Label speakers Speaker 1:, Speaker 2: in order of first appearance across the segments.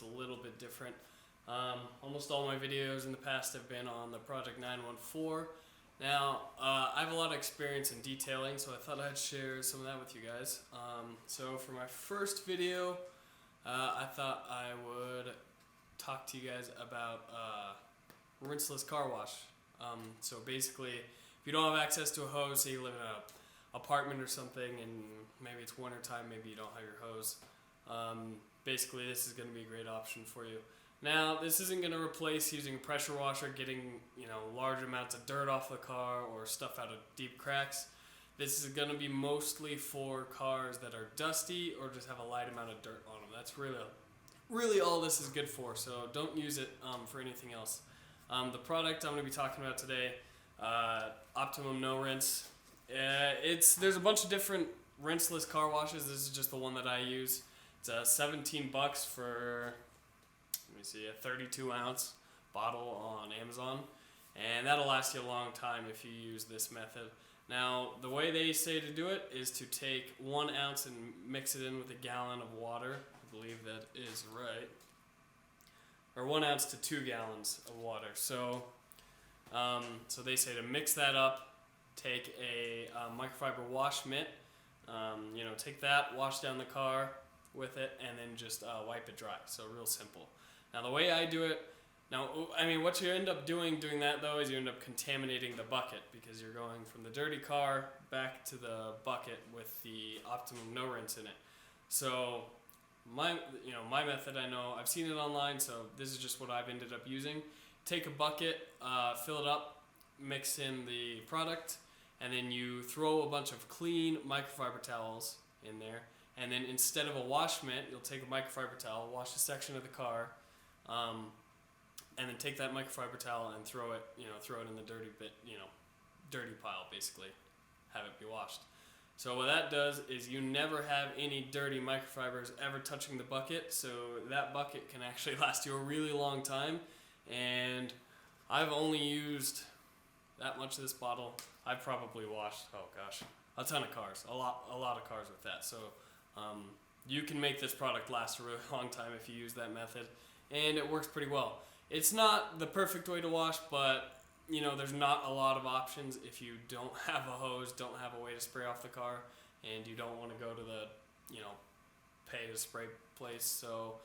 Speaker 1: just a little bit different. Almost all my videos in the past have been on the Project 914. Now, I have a lot of experience in detailing, so I thought I'd share some of that with you guys. So for my first video, I thought I would talk to you guys about rinseless car wash. So basically, if you don't have access to a hose, say you live in an apartment or something, and maybe it's winter time, maybe you don't have your hose, basically this is going to be a great option for you. Now, this isn't going to replace using a pressure washer, getting large amounts of dirt off the car or stuff out of deep cracks. This is going to be mostly for cars that are dusty or just have a light amount of dirt on them. That's really all this is good for, so don't use it for anything else. The product I'm going to be talking about today, Optimum No Rinse. There's a bunch of different rinseless car washes. This is just the one that I use. It's $17 for, let me see, a 32 ounce bottle on Amazon, and that'll last you a long time if you use this method. Now, the way they say to do it is to take 1 ounce and mix it in with a gallon of water. I believe that is right. Or 1 ounce to 2 gallons of water. So they say to mix that up, take a microfiber wash mitt, take that, wash down the car with it, and then just wipe it dry. So real simple. Now the way I do it, what you end up doing that though is you end up contaminating the bucket because you're going from the dirty car back to the bucket with the Optimum No Rinse in it. So my method, I know I've seen it online, so this is just what I've ended up using. Take a bucket, fill it up, mix in the product, and then you throw a bunch of clean microfiber towels in there. And then instead of a wash mitt, you'll take a microfiber towel, wash a section of the car, and then take that microfiber towel and throw it in the dirty pile, basically. Have it be washed. So what that does is you never have any dirty microfibers ever touching the bucket, so that bucket can actually last you a really long time. And I've only used that much of this bottle. I've probably washed, a ton of cars, a lot of cars with that. So you can make this product last a really long time if you use that method, and it works pretty well. It's not the perfect way to wash, but there's not a lot of options if you don't have a hose, don't have a way to spray off the car, and you don't want to go to the pay to spray place. So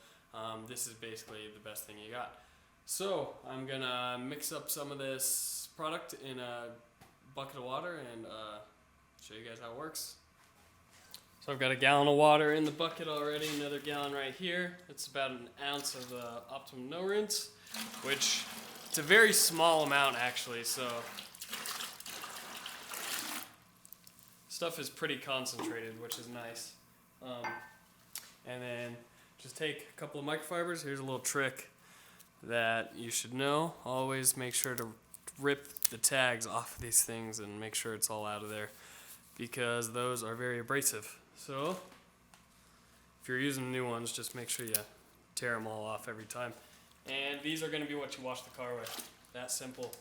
Speaker 1: this is basically the best thing you got. So I'm gonna mix up some of this product in a bucket of water and show you guys how it works. So I've got a gallon of water in the bucket already, another gallon right here. It's about an ounce of the Optimum No Rinse, which it's a very small amount actually, so stuff is pretty concentrated, which is nice. And then just take a couple of microfibers. Here's a little trick that you should know. Always make sure to rip the tags off of these things and make sure it's all out of there, because those are very abrasive. So if you're using new ones, just make sure you tear them all off every time. And these are going to be what you wash the car with. That simple.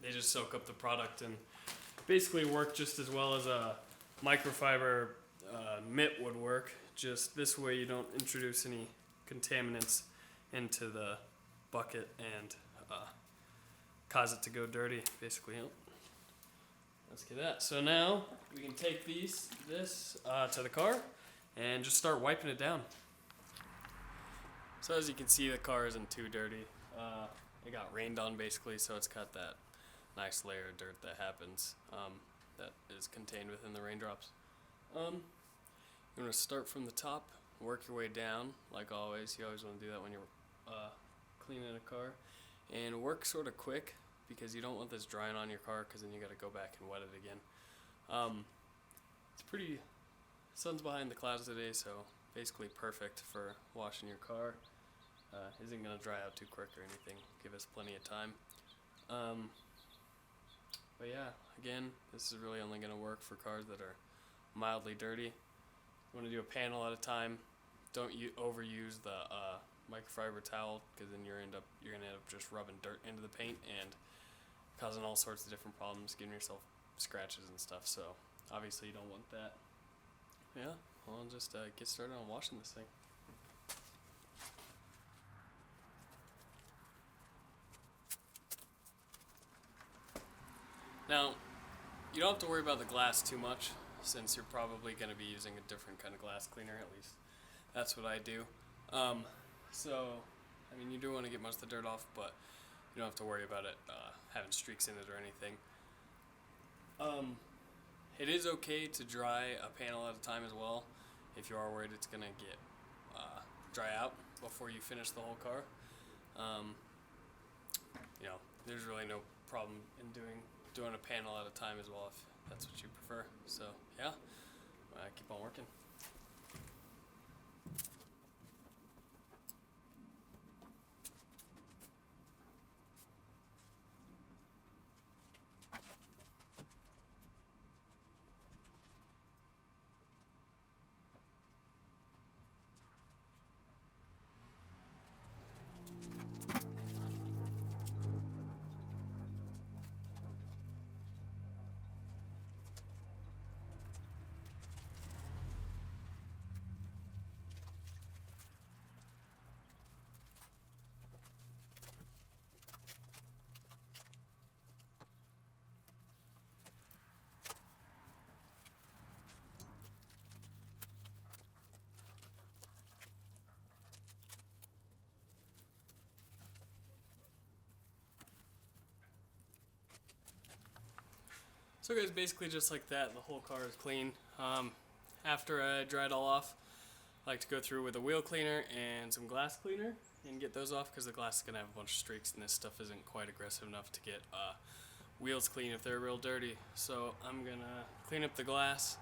Speaker 1: They just soak up the product and basically work just as well as a microfiber mitt would work. Just this way you don't introduce any contaminants into the bucket and cause it to go dirty, basically. Let's get that. So now we can take this to the car and just start wiping it down. So as you can see, the car isn't too dirty. It got rained on basically, so it's got that nice layer of dirt that happens that is contained within the raindrops. You're going to start from the top, work your way down, like always. You always want to do that when you're cleaning a car. And work sort of quick, because you don't want this drying on your car, because then you got to go back and wet it again. It's pretty, sun's behind the clouds today, so basically perfect for washing your car. Isn't going to dry out too quick or anything. Give us plenty of time. But yeah, again, this is really only going to work for cars that are mildly dirty. You want to do a panel at a time. Don't overuse the microfiber towel, because then you're going to end up just rubbing dirt into the paint and causing all sorts of different problems, giving yourself scratches and stuff. So obviously you don't want that. Yeah, well, I'll just get started on washing this thing. Now, you don't have to worry about the glass too much, since you're probably going to be using a different kind of glass cleaner, at least that's what I do. So, I mean, you do want to get most of the dirt off, but you don't have to worry about it having streaks in it or anything. It is okay to dry a panel at a time as well, if you are worried it's going to get dry out before you finish the whole car. You know, there's really no problem in doing a panel at a time as well, if that's what you prefer. So yeah, keep on working. So guys, basically just like that, the whole car is clean. After I dry it all off, I like to go through with a wheel cleaner and some glass cleaner and get those off, because the glass is going to have a bunch of streaks and this stuff isn't quite aggressive enough to get wheels clean if they're real dirty. So I'm going to clean up the glass,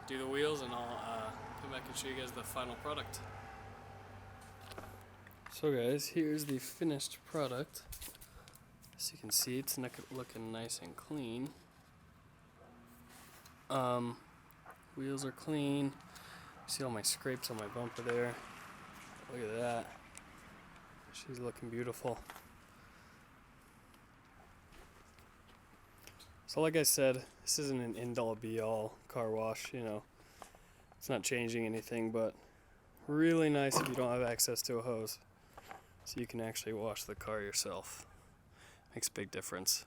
Speaker 1: do the wheels, and I'll come back and show you guys the final product. So guys, here's the finished product. As you can see, it's looking nice and clean. Wheels are clean. See all my scrapes on my bumper there. Look at that. She's looking beautiful. So like I said, this isn't an end-all be-all car wash, you know. It's not changing anything, but really nice if you don't have access to a hose, so you can actually wash the car yourself. Makes a big difference.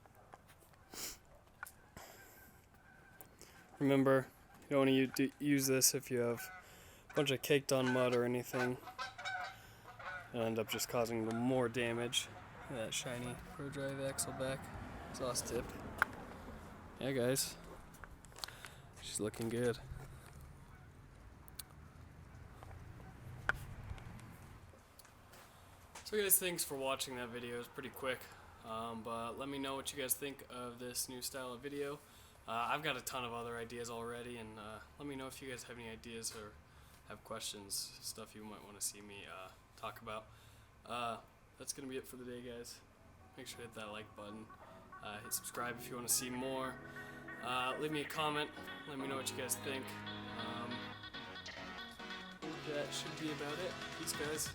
Speaker 1: Remember, you don't want to use this if you have a bunch of caked on mud or anything. It'll end up just causing more damage. Look at that shiny Pro Drive axle back exhaust tip. Yeah guys, she's looking good. So guys, thanks for watching that video. It was pretty quick. But let me know what you guys think of this new style of video. I've got a ton of other ideas already, and let me know if you guys have any ideas or have questions, stuff you might want to see me talk about. That's going to be it for the day, guys. Make sure to hit that like button. Hit subscribe if you want to see more. Leave me a comment. Let me know what you guys think. That should be about it. Peace, guys.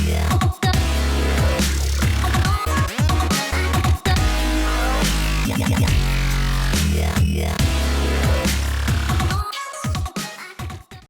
Speaker 2: Yeah.